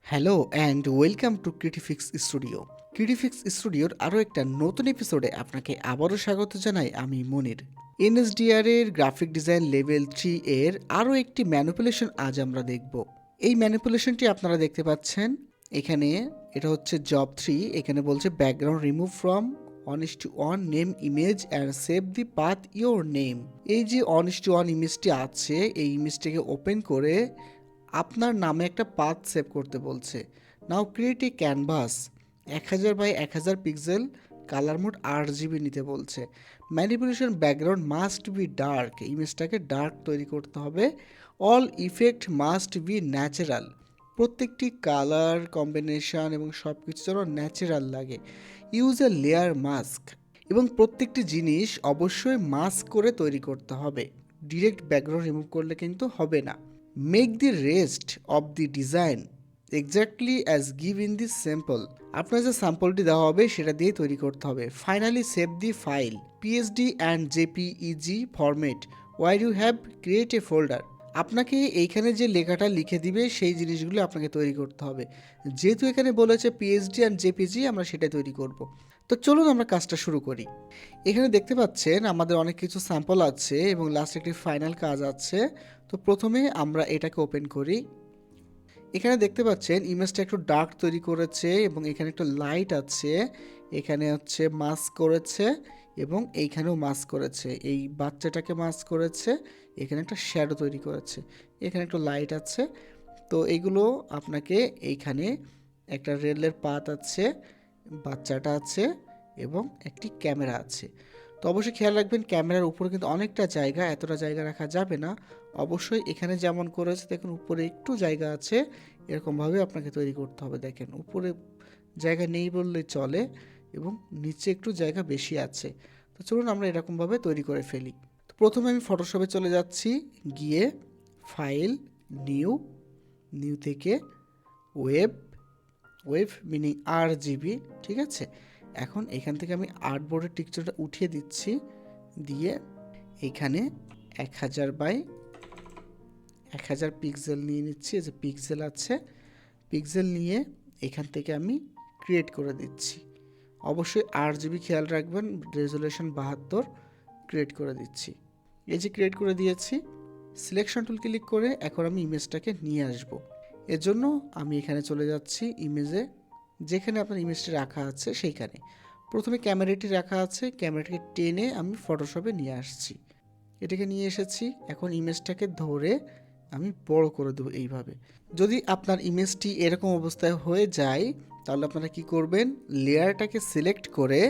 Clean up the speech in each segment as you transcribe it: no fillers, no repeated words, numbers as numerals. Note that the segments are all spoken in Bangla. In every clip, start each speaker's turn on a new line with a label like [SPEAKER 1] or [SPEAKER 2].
[SPEAKER 1] Hello and welcome to Critifix studio. Critifix স্টুডিওর আরও একটা নতুন এপিসোডে আপনাকে আবারও স্বাগত জানাই। আমি মনির। এনএসডিআর এর গ্রাফিক ডিজাইন লেভেল 3 এর আরও একটি ম্যানিপুলেশন আজ আমরা দেখব। এই ম্যানিপুলেশনটি আপনারা দেখতে পাচ্ছেন এখানে। এটা হচ্ছে জব 3। এখানে বলছে background remove from on:1 name image and save the path your name. এই যে on:1 ইমেজটি আছে, এই ইমেজটিকে ওপেন করে আপনার নামে একটা পাথ সেভ করতে বলছে। Now create a canvas 1000 x 1000 pixel, colour mode RGB নিতে বলছে। Manipulation background must be dark, ইমেজটাকে ডার্ক তৈরি করতে হবে। All effect must be natural, প্রত্যেকটি কালার কম্বিনেশন এবং সব কিছু যেন ন্যাচারাল লাগে। ইউজ এ লেয়ার মাস্ক, এবং প্রত্যেকটি জিনিস অবশ্যই মাস্ক করে তৈরি করতে হবে, ডিরেক্ট ব্যাকগ্রাউন্ড রিমুভ করলে কিন্তু হবে না। Make the rest of the design exactly as give in the sample, আপনার যে স্যাম্পলটি দেওয়া হবে সেটা দিয়ে তৈরি করতে হবে। Finally save the file PSD and JPEG format where you have create a folder. আপনাকে এইখানে যে লেখাটা লিখে দিবে সেই জিনিসগুলো আপনাকে তৈরি করতে হবে। যেহেতু এখানে বলেছে PSD অ্যান্ড JPG, আমরা সেটা তৈরি করব। তো চলুন আমরা কাজটা শুরু করি। এখানে দেখতে পাচ্ছেন আমাদের অনেক কিছু স্যাম্পল আছে এবং লাস্ট একটি ফাইনাল কাজ আছে। তো প্রথমে আমরা এটাকে ওপেন করি। এখানে দেখতে পাচ্ছেন ইমেজটা একটু ডার্ক তৈরি করেছে এবং এখানে একটা লাইট আছে, এখানে হচ্ছে মাস্ক করেছে এবং এইখানেও মাস্ক করেছে, এই বাচ্চাটাকে মাস্ক করেছে, এখানে একটা শ্যাডো তৈরি করেছে, এখানে একটা লাইট আছে। তো এইগুলো আপনাকে এইখানে একটা রেলের পাত আছে, বাচ্চাটা আছে এবং একটি ক্যামেরা আছে। তো অবশ্যই খেয়াল রাখবেন ক্যামেরার উপরে কিন্তু অনেকটা জায়গা, এতটা জায়গা রাখা যাবে না। অবশ্যই এখানে যেমন করেছে দেখুন উপরে একটু জায়গা আছে, এরকমভাবে আপনাকে তৈরি করতে হবে। দেখেন উপরে জায়গা নেই বললে চলে এবং নিচে একটু জায়গা বেশি আছে। তো চলুন আমরা এরকমভাবে তৈরি করে ফেলি। তো প্রথমে আমি ফটোশপে চলে যাচ্ছি, গিয়ে ফাইল নিউ, নিউ থেকে ওয়েব, ওয়েভ মিনিং RGB, ঠিক আছে। এখন এখান থেকে আমি আর্টবোর্ডের টেক্সচারটা উঠিয়ে দিচ্ছি, দিয়ে এখানে 1000 পিক্সেল নিয়ে নিচ্ছি। এই যে পিক্সেল আছে, পিক্সেল নিয়ে এখান থেকে আমি ক্রিয়েট করে দিচ্ছি। অবশ্যই RGB খেয়াল রাখবেন, রেজুলেশন 72 ক্রিয়েট করে দিচ্ছি। এই যে ক্রিয়েট করে দিয়েছি, সিলেকশন টুল ক্লিক করে এখন আমি ইমেজটাকে নিয়ে আসব। এর জন্য আমি এখানে চলে যাচ্ছি ইমেজে, যেখানে আপনার ইমেজটি রাখা আছে সেইখানে। প্রথমে ক্যামেরাটি রাখা আছে, ক্যামেরাটাকে টেনে আমি ফটোশপে নিয়ে আসছি। এটাকে নিয়ে এসেছি, এখন ইমেজটাকে ধরে আমি বড় করে দেবো এইভাবে। যদি আপনার ইমেজটি এরকম অবস্থায় হয়ে যায় তাহলে আপনারা কি করবেন, লেয়ারটাকে সিলেক্ট করে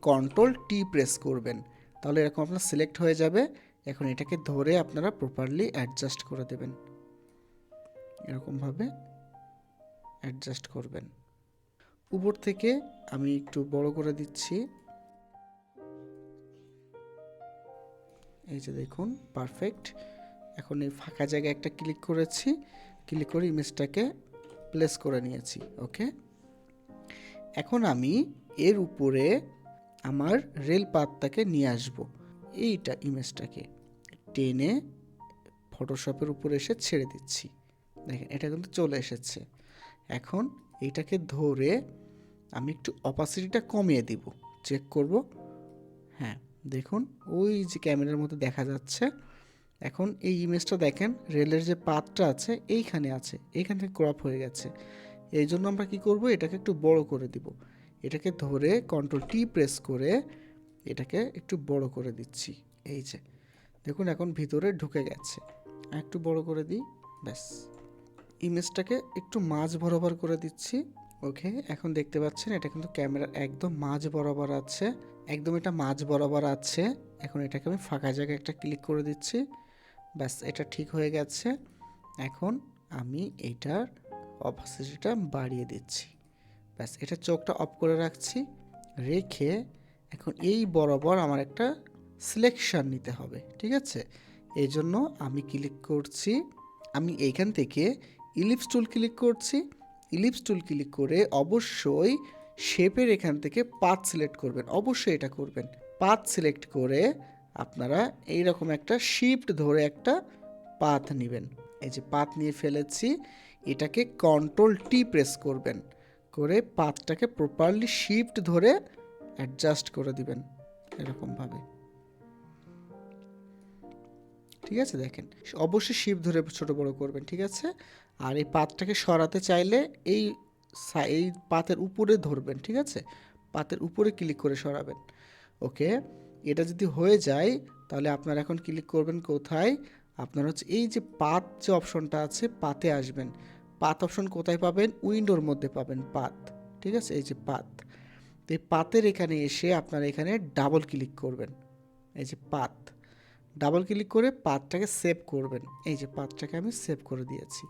[SPEAKER 1] Ctrl+T প্রেস করবেন, তাহলে এরকম আপনার সিলেক্ট হয়ে যাবে। এখন এটাকে ধরে আপনারা প্রপারলি অ্যাডজাস্ট করে দেবেন, এরকমভাবে অ্যাডজাস্ট করবেন। উপর থেকে আমি একটু বড় করে দিচ্ছি, এই যে দেখুন পারফেক্ট। এখন এই ফাঁকা জায়গায় একটা ক্লিক করেছি, ক্লিক করে ইমেজটাকে প্লেস করে নিয়েছি। ওকে, এখন আমি এর উপরে আমার রেল পাতটাকে নিয়ে আসব। এইটা ইমেজটাকে টেনে ফটোশপের উপরে এসে ছেড়ে দিচ্ছি। দেখেন এটা কিন্তু চলে এসেছে। এখন এইটাকে ধরে আমি একটু অপাসিটিটা কমিয়ে দিব, চেক করব। হ্যাঁ দেখুন ওই যে ক্যামেরার মধ্যে দেখা যাচ্ছে। এখন এই ইমেজটা দেখেন, রেলের যে পাতটা আছে এইখানে আছে, এইখান থেকে ক্রপ হয়ে গেছে। এই জন্য আমরা কি করব, এটাকে একটু বড় করে দিব। এটাকে ধরে Ctrl+T প্রেস করে এটাকে একটু বড় করে দিচ্ছি। এই যে দেখুন এখন ভিতরে ঢুকে গেছে। একটু বড় করে দিই, ব্যাস। ইমেজটাকে একটু মাঝ বরাবর করে দিচ্ছি। ওকে, এখন দেখতে পাচ্ছেন এটা কিন্তু ক্যামেরার একদম মাঝ বরাবর আছে, একদম এটা মাঝ বরাবর আছে। এখন এটাকে আমি ফাঁকা জায়গায় একটা ক্লিক করে দিচ্ছি, ব্যাস এটা ঠিক হয়ে গেছে। এখন আমি এইটার অপাসিটিটা বাড়িয়ে দিচ্ছি, ব্যাস এটা চোখটা অফ করে রাখছি। রেখে এখন এই বরাবর আমার একটা সিলেকশন নিতে হবে, ঠিক আছে। এই জন্য আমি ক্লিক করছি, আমি এইখান থেকে ইলিপস টুল ক্লিক করছি। ইলিপস টুল ক্লিক করে অবশ্যই শেপের এখান থেকে পাথ সিলেক্ট করবেন, অবশ্যই এটা করবেন। পাথ সিলেক্ট করে আপনারা এইরকম একটা শিফট ধরে একটা পাথ নেবেন। এই যে পাথ নিয়ে ফেলেছি, এটাকে Ctrl T প্রেস করবেন, করে পাতটাকে প্রপারলি শিফট ধরে অ্যাডজাস্ট করে দিবেন এরকমভাবে। ঠিক আছে, দেখেন অবশ্যই শিফট ধরে ছোট বড় করবেন, ঠিক আছে। আর এই পাতটাকে সরাতে চাইলে এই এই পাতের উপরে ধরবেন, ঠিক আছে, পাতের উপরে ক্লিক করে সরাবেন। ওকে, এটা যদি হয়ে যায় তাহলে আপনারা এখন ক্লিক করবেন কোথায়, আপনার হচ্ছে এই যে পাত যে অপশনটা আছে পাতে আসবেন। পাত অপশন কোথায় পাবেন, উইন্ডোর মধ্যে পাবেন পাত, ঠিক আছে, এই যে পাত। তো এই পাতের এখানে এসে আপনারা এখানে ডাবল ক্লিক করবেন, এই যে পাত, ডাবল ক্লিক করে পাতটাকে সেভ করবেন। এই যে পাতটাকে আমি সেভ করে দিয়েছি,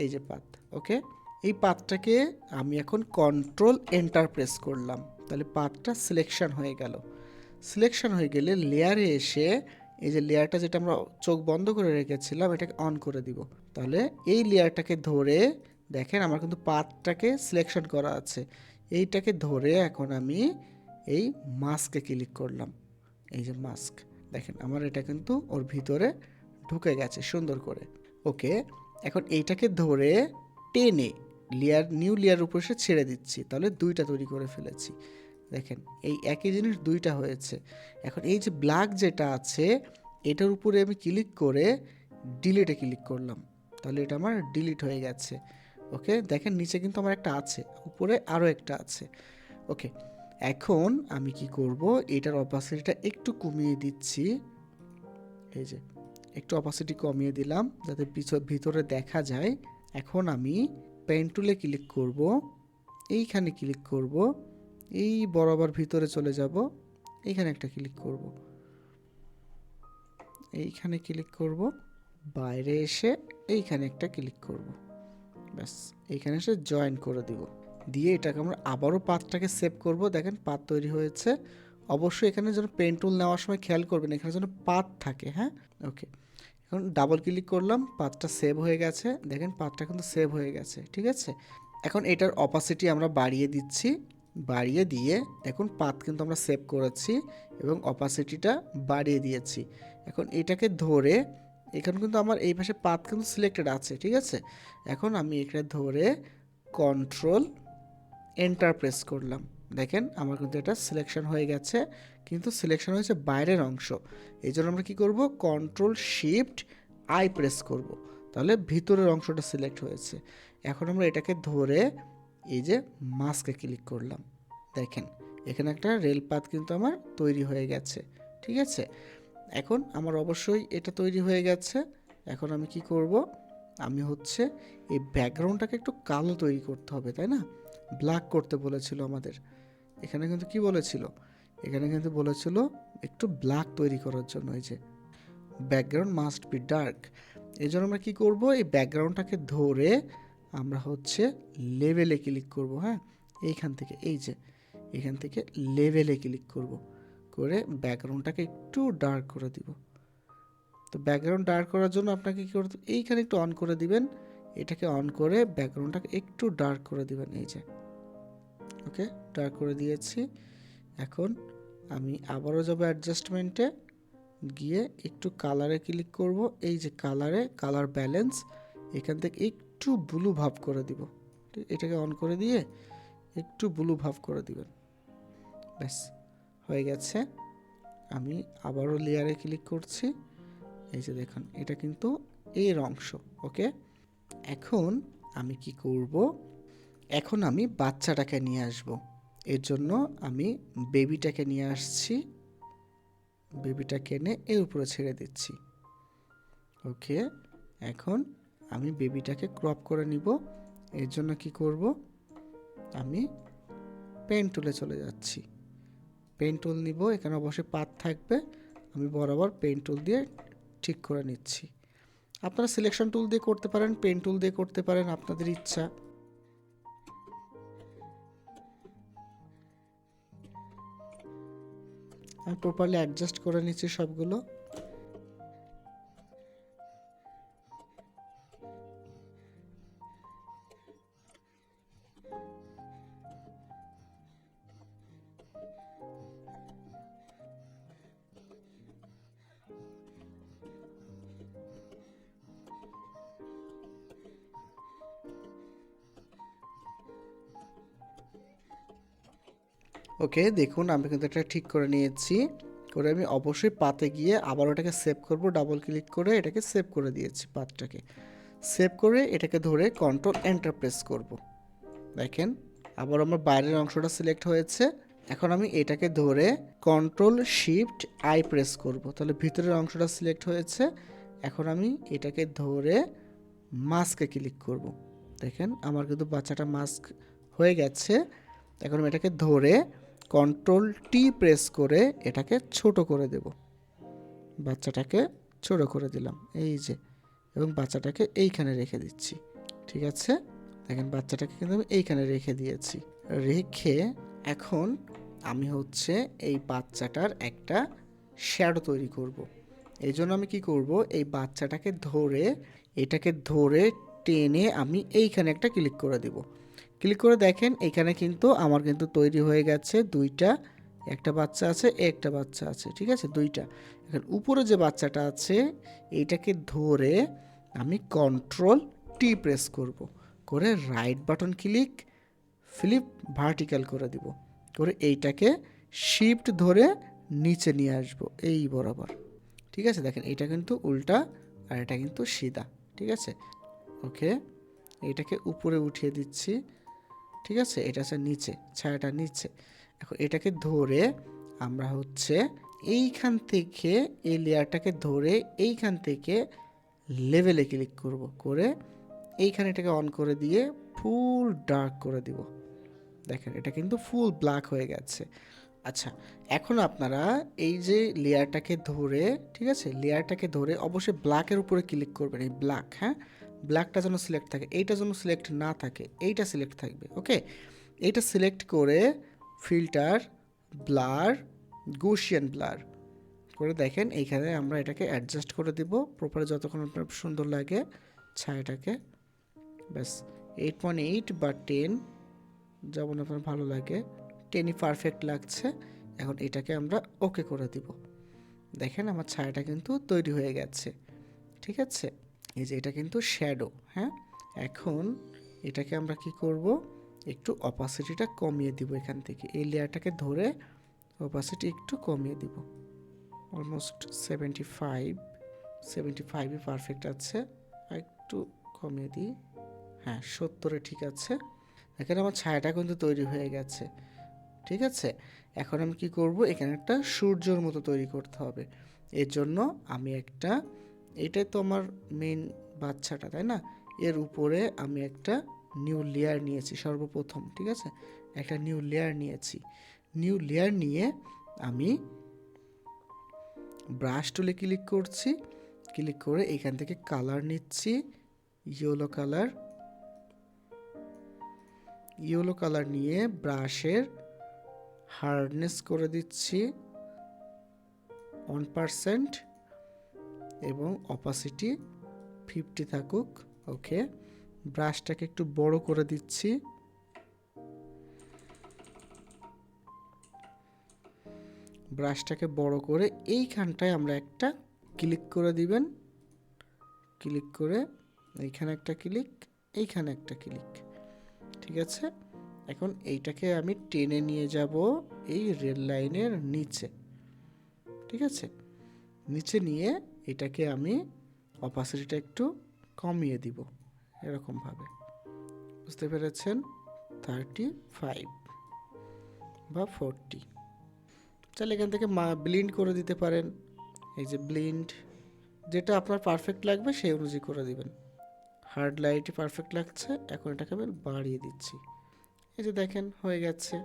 [SPEAKER 1] এই যে পাত। ওকে, এই পাতটাকে আমি এখন Ctrl Enter প্রেস করলাম, তাহলে পাতটা সিলেকশন হয়ে গেল। সিলেকশন হয়ে গেলে লেয়ারে এসে এই যে লেয়ারটা যেটা আমরা চোখ বন্ধ করে রেখেছিলাম এটাকে অন করে দিব। তাহলে এই লেয়ারটাকে ধরে দেখেন আমার কিন্তু পাতটাকে সিলেকশন করা আছে, এইটাকে ধরে এখন আমি এই মাস্কে ক্লিক করলাম, এই যে মাস্ক, দেখেন আমার এটা কিন্তু ওর ভিতরে ঢুকে গেছে সুন্দর করে। ওকে, এখন এইটাকে ধরে টেনে নিউ লেয়ার উপর এসে ছেড়ে দিচ্ছি, তাহলে দুইটা তৈরি করে ফেলেছি। দেখেন এই একই জিনিস দুইটা হয়েছে। এখন এই যে ব্ল্যাক যেটা আছে এটার উপরে আমি ক্লিক করে ডিলিটে ক্লিক করলাম, তাহলে এটা আমার ডিলিট হয়ে গেছে। ওকে, দেখেন নিচে কিন্তু আমার একটা আছে, উপরে আরও একটা আছে। ওকে, এখন আমি কি করব, এটার অপাসিটিটা একটু কমিয়ে দিচ্ছি, এই যে একটু অপাসিটি কমিয়ে দিলাম যাতে ভিতরে দেখা যায়। এখন আমি পেন টুলে ক্লিক করব, এইখানে ক্লিক করব, এই বরাবর ভিতরে চলে যাব, এইখানে একটা ক্লিক করব, এইখানে ক্লিক করব, বাইরে এসে এইখানে একটা ক্লিক করব, ব্যাস এইখানে এসে জয়েন করে দিব। দিয়ে এটাকে আমরা আবারও পাতটাকে সেভ করব। দেখেন পাত তৈরি হয়েছে। অবশ্যই এখানে যেন পেন টুল নেওয়ার সময় খেয়াল করবেন এখানে যেন পাত থাকে। হ্যাঁ, ওকে, এখন ডাবল ক্লিক করলাম, পাতটা সেভ হয়ে গেছে। দেখেন পাতটা কিন্তু সেভ হয়ে গেছে, ঠিক আছে। এখন এটার অপাসিটি আমরা বাড়িয়ে দিচ্ছি, বাড়িয়ে দিয়ে দেখুন পাত কিন্তু আমরা সেভ করেছি এবং অপাসিটিটা বাড়িয়ে দিয়েছি। এখন এটাকে ধরে এখানে কিন্তু আমার এই পাশে পাত কিন্তু সিলেক্টেড আছে, ঠিক আছে। এখন আমি এটা ধরে Ctrl Enter প্রেস করলাম, দেখেন আমার কিন্তু এটা সিলেকশন হয়ে গেছে, কিন্তু সিলেকশন হয়েছে বাইরের অংশ। এই জন্য আমরা কী করব, Ctrl-Shift-I প্রেস করব, তাহলে ভিতরের অংশটা সিলেক্ট হয়েছে। এখন আমরা এটাকে ধরে এই যে মাস্কে ক্লিক করলাম, দেখেন এখানে একটা রেলপাত কিন্তু আমার তৈরি হয়ে গেছে, ঠিক আছে। এখন আমার অবশ্যই এটা তৈরি হয়ে গেছে। এখন আমি কি করব, আমি হচ্ছে এই ব্যাকগ্রাউন্ডটাকে একটু কালো তৈরি করতে হবে, তাই না, ব্ল্যাক করতে বলেছিল আমাদের। এখানে কিন্তু কি বলেছিল, এখানে কিন্তু বলেছিল একটু ব্ল্যাক তৈরি করার জন্য, এই যে ব্যাকগ্রাউন্ড মাস্ট বি ডার্ক। এই জন্য আমরা কী করব, এই ব্যাকগ্রাউন্ডটাকে ধরে আমরা হচ্ছে লেভেলে ক্লিক করব। হ্যাঁ, এইখান থেকে এই যে এখান থেকে লেভেলে ক্লিক করব, করে ব্যাকগ্রাউন্ডটাকে একটু ডার্ক করে দিব। তো ব্যাকগ্রাউন্ড ডার্ক করার জন্য আপনাকে কী করতে, এইখানে একটু অন করে দিবেন, এটাকে অন করে ব্যাকগ্রাউন্ডটাকে একটু ডার্ক করে দিবেন, এই যে ওকে ডার্ক করে দিয়েছি। এখন আমি আবারও যাব অ্যাডজাস্টমেন্টে, গিয়ে একটু কালারে ক্লিক করব, এই যে কালারে কালার ব্যালেন্স, এখান থেকে একটু ব্লু ভাব করে দিব, এটাকে অন করে দিয়ে একটু ব্লু ভাব করে দিবেন, ব্যাস হয়ে গেছে। আমি আবারও লেয়ারে ক্লিক করছি, এই যে দেখুন এটা কিন্তু এর অংশ। ওকে, এখন আমি কি করব, এখন আমি বাচ্চাটাকে নিয়ে আসব। এর জন্য আমি বেবিটাকে নিয়ে আসছি, বেবিটাকে এনে এর উপরে ছেড়ে দিচ্ছি। ওকে, এখন আমি বেবিটাকে ক্রপ করে নিব। এর জন্য কি করব, আমি পেন টুলে চলে যাচ্ছি, পেন টুল নিব, এখানে অবশ্যই পাত থাকবে, আমি বরাবর পেন টুল দিয়ে ঠিক করে নিচ্ছি। আপনারা সিলেকশন টুল দিয়ে করতে পারেন, পেন টুল দিয়ে করতে পারেন, আপনাদের ইচ্ছা। আমি প্রপারলি অ্যাডজাস্ট করে নিচ্ছি সবগুলো। ওকে, দেখুন আমি কিন্তু এটা ঠিক করে নিয়েছি। করে আমি অবশ্যই পাতে গিয়ে আবার ওটাকে সেভ করব, ডাবল ক্লিক করে এটাকে সেভ করে দিয়েছি পাতটাকে। সেভ করে এটাকে ধরে কন্ট্রোল এন্টার প্রেস করব। দেখেন আবার আমার বাইরের অংশটা সিলেক্ট হয়েছে। এখন আমি এটাকে ধরে কন্ট্রোল শিফট আই প্রেস করব, তাহলে ভিতরের অংশটা সিলেক্ট হয়েছে। এখন আমি এটাকে ধরে মাস্কে ক্লিক করব। দেখেন আমার কিন্তু বাচ্চাটা মাস্ক হয়ে গেছে। এখন আমি এটাকে ধরে কন্ট্রোল টি প্রেস করে এটাকে ছোট করে দেব। বাচ্চাটাকে ছোট করে দিলাম, এই যে, এবং বাচ্চাটাকে এইখানে রেখে দিচ্ছি। ঠিক আছে, দেখেন বাচ্চাটাকে কিন্তু আমি এইখানে রেখে দিয়েছি। রেখে এখন আমি হচ্ছে এই বাচ্চাটার একটা শ্যাডো তৈরি করব। এই জন্য আমি কি করব, এই বাচ্চাটাকে ধরে এটাকে ধরে টেনে আমি এইখানে একটা ক্লিক করে দেব। ক্লিক করে দেখেন এখানে কিন্তু আমার কিন্তু তৈরি হয়ে গেছে দুইটা, একটা বাচ্চা আছে, একটা বাচ্চা আছে, ঠিক আছে, দুইটা। এখন উপরে যে বাচ্চাটা আছে এইটাকে ধরে আমি কন্ট্রোল টি প্রেস করব, করে right button click flip vertical করে দিব, করে এইটাকে শিফট ধরে নিচে নিয়ে আসব এই বরাবর। ঠিক আছে, দেখেন এটা কিন্তু উল্টা আর এটা কিন্তু সিধা। ঠিক আছে, ওকে, এটাকে উপরে উঠিয়ে দিচ্ছি। ঠিক আছে, এটা আছে নিচে, ছায়াটা নিচে। এখন এটাকে ধরে আমরা হচ্ছে এইখান থেকে এই লেয়ারটাকে ধরে এইখান থেকে লেভেলে ক্লিক করব, করে এইখানে এটাকে অন করে দিয়ে ফুল ডার্ক করে দিব। দেখেন এটা কিন্তু ফুল ব্ল্যাক হয়ে গেছে। আচ্ছা, এখন আপনারা এই যে লেয়ারটাকে ধরে, ঠিক আছে, লেয়ারটাকে ধরে অবশ্যই ব্ল্যাকের উপরে ক্লিক করবেন, এই ব্ল্যাক, হ্যাঁ, ব্ল্যাকটা যেন সিলেক্ট থাকে, এইটা যেন সিলেক্ট না থাকে, এইটা সিলেক্ট থাকবে। ওকে, এইটা সিলেক্ট করে ফিল্টার, ব্লার, গৌসিয়ান ব্লার করে দেখেন এইখানে আমরা এটাকে অ্যাডজাস্ট করে দিব প্রপারে যতক্ষণ আপনার সুন্দর লাগে ছায়াটাকে। ব্যাস 8.8 বা 10 যেমন আপনার ভালো লাগে, 10ই পারফেক্ট লাগছে। এখন এটাকে আমরা ওকে করে দিব। দেখেন আমার ছায়াটা কিন্তু তৈরি হয়ে গেছে। ঠিক আছে, এই যে এটা কিন্তু শ্যাডো, হ্যাঁ। এখন এটাকে আমরা কি করব, একটু অপাসিটিটা কমিয়ে দিব, এখান থেকে এই লেয়ারটাকে ধরে অপাসিটি একটু কমিয়ে দিব, অলমোস্ট 75ই পারফেক্ট আছে, আর একটু কমিয়ে দিই, হ্যাঁ 70-এ ঠিক আছে। এখানে আমার ছায়াটা কিন্তু তৈরি হয়ে গেছে। ঠিক আছে, এখন আমি কি করব, এখানে একটা সূর্যের মতো তৈরি করতে হবে। এর জন্য আমি একটা, এটাই তো আমার মেন বাচ্চাটা, তাই না, এর উপরে আমি একটা নিউ লেয়ার নিয়েছি সর্বপ্রথম। ঠিক আছে, একটা নিউ লেয়ার নিয়েছি। নিউ লেয়ার নিয়ে আমি ব্রাশ টুলে ক্লিক করছি, ক্লিক করে এখান থেকে কালার নিচ্ছি, ইয়েলো কালার। ইয়েলো কালার নিয়ে ব্রাশের হার্ডনেস করে দিচ্ছি 1% এবং অপাসিটি 50 থাকুক। ওকে, ব্রাশটাকে একটু বড় করে দিচ্ছি। ব্রাশটাকে বড় করে এইখানটায় আমরা একটা ক্লিক করে দিবেন, ক্লিক করে এইখানে একটা ক্লিক, এইখানে একটা ক্লিক। ঠিক আছে, এখন এইটাকে আমি টেনে নিয়ে যাব এই রেল লাইনের নিচে। ঠিক আছে, নিচে নিয়ে এটাকে আমি অপাসিটিটা একটু কমিয়ে দিব এরকমভাবে, বুঝতে পেরেছেন, 35 বা 40। চাইলে এখান থেকে ব্লিন্ড করে দিতে পারেন, এই যে ব্লিন্ড, যেটা আপনার পারফেক্ট লাগবে সেই অনুযায়ী করে দিবেন। হার্ড লাইটই পারফেক্ট লাগছে, এখন এটাকে আমি বাড়িয়ে দিচ্ছি। এই যে দেখেন হয়ে গেছে।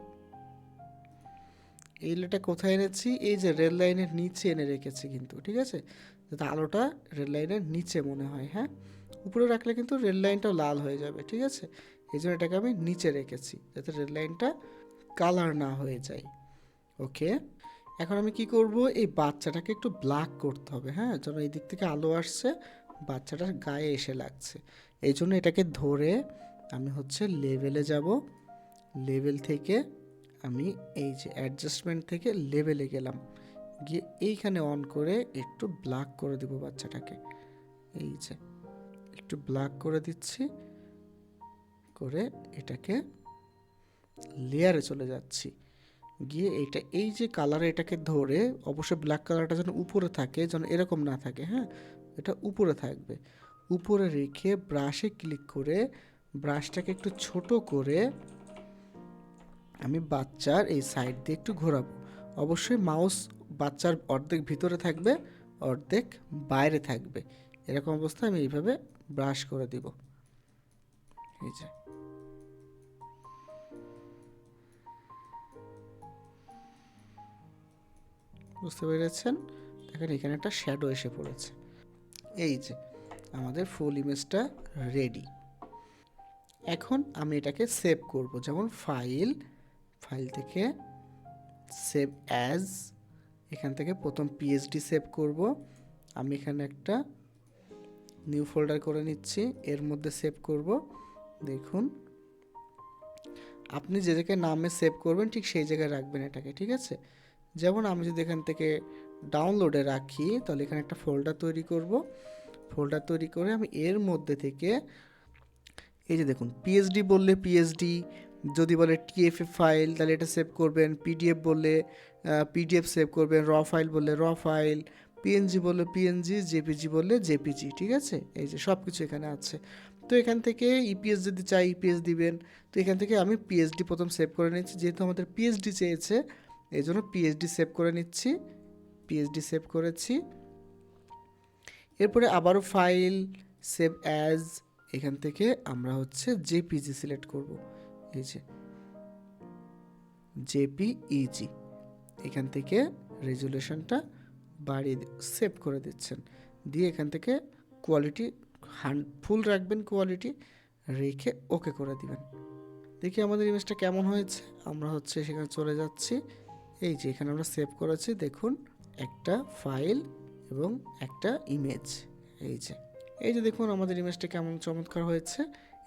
[SPEAKER 1] এই লেটা কোথায় এনেছি, এই যে রেল লাইনের নিচে এনে রেখেছি কিন্তু, ঠিক আছে, যাতে আলোটা রেল লাইনের নিচে মনে হয়, হ্যাঁ, উপরে রাখলে কিন্তু রেল লাইনটাও লাল হয়ে যাবে। ঠিক আছে, এই জন্য এটাকে আমি নিচে রেখেছি যাতে রেল লাইনটা কালার না হয়ে যায়। ওকে, এখন আমি কি করব, এই বাচ্চাটাকে একটু ব্ল্যাক করতে হবে, হ্যাঁ, যেন এই দিক থেকে আলো আসছে বাচ্চাটার গায়ে এসে লাগছে। এই জন্য এটাকে ধরে আমি হচ্ছে লেভেলে যাব, লেভেল থেকে আমি এই যে অ্যাডজাস্টমেন্ট থেকে লেভেলে গেলাম, গিয়ে এইখানে অন করে একটু ব্ল্যাক করে দেব বাচ্চাটাকে, এই যে একটু ব্ল্যাক করে দিচ্ছি, করে এটাকে লেয়ারে চলে যাচ্ছি। গিয়ে এই যে কালার, এটাকে ধরে অবশ্যই ব্ল্যাক কালারটা যেন উপরে থাকে, যেন এরকম না থাকে, হ্যাঁ, এটা উপরে থাকবে। উপরে রেখে ব্রাশে ক্লিক করে ব্রাশটাকে একটু ছোট করে আমি বাচ্চার এই সাইড দিয়ে একটু ঘোরাবো। অবশ্যই মাউস বাচ্চার অর্ধেক ভিতরে থাকবে, অর্ধেক বাইরে থাকবে। এরকম অবস্থায় আমি এইভাবে ব্রাশ করে দিব। এই যে বুঝতে পেরেছেন, দেখেন এখানে একটা শ্যাডো এসে পড়েছে। এই যে আমাদের ফুল ইমেজটা রেডি। এখন আমি এটাকে সেভ করব, যেমন ফাইল থেকে সেভ অ্যাজ, এখান থেকে প্রথম পিএইচডি সেভ করব। আমি এখানে একটা নিউ ফোল্ডার করে নিচ্ছি, এর মধ্যে সেভ করব। দেখুন আপনি যে জায়গায় নামে সেভ করবেন ঠিক সেই জায়গায় রাখবেন এটাকে, ঠিক আছে। যেমন আমি যদি এখান থেকে ডাউনলোডে রাখি, তাহলে এখানে একটা ফোল্ডার তৈরি করব। ফোল্ডার তৈরি করে আমি এর মধ্যে থেকে এই যে দেখুন পিএইচডি বললে পিএইচডি, যদি বলে টিএফএ ফাইল তাহলে এটা সেভ করবেন, পিডিএফ বললে পিডিএফ সেভ করবেন, র ফাইল বললে র ফাইল, পিএনজি বললে পিএনজি, জেপিজি বললে জেপিজি, ঠিক আছে। এই যে সব কিছু এখানে আছে। তো এখান থেকে ইপিএস যদি চাই ইপিএস দিবেন। তো এখান থেকে আমি পিএইচডি প্রথম সেভ করে নিচ্ছি, যেহেতু আমাদের পিএইচডি চেয়েছে এই জন্য পিএইচডি সেভ করে নিচ্ছি। পিএইচডি সেভ করেছি। এরপরে আবারও ফাইল সেভ অ্যাজ, এখান থেকে আমরা হচ্ছে জেপিজি সিলেক্ট করব। এই যে জেপিইজি, এখান থেকে রেজুলেশনটা বাড়িয়ে সেভ করে দিচ্ছেন। দিয়ে এখান থেকে কোয়ালিটি ফুল রাখবেন, কোয়ালিটি রেখে ওকে করে দিবেন। দেখি আমাদের ইমেজটা কেমন হয়েছে। আমরা হচ্ছে সেখানে চলে যাচ্ছি। এই যে এখানে আমরা সেভ করেছি, দেখুন একটা ফাইল এবং একটা ইমেজ। এই যে দেখুন আমাদের ইমেজটা কেমন চমৎকার হয়েছে।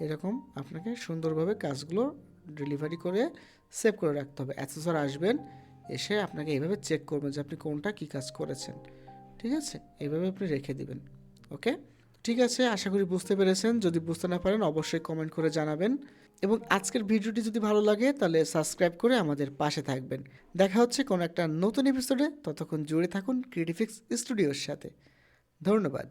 [SPEAKER 1] এরকম আপনাকে সুন্দরভাবে কাজগুলো ডেলিভারি করে সেভ করে রাখতে হবে। অ্যাক্সেসর আসবেন, এসে আপনাকে এইভাবে চেক করবেন যে আপনি কোনটা কী কাজ করেছেন, ঠিক আছে। এইভাবে আপনি রেখে দিবেন। ওকে, ঠিক আছে, আশা করি বুঝতে পেরেছেন। যদি বুঝতে না পারেন অবশ্যই কমেন্ট করে জানাবেন। এবং আজকের ভিডিওটি যদি ভালো লাগে তাহলে সাবস্ক্রাইব করে আমাদের পাশে থাকবেন। দেখা হচ্ছে কোনো একটা নতুন এপিসোডে, ততক্ষণ জুড়ে থাকুন ক্রিয়েটিফিক্স স্টুডিওর সাথে। ধন্যবাদ।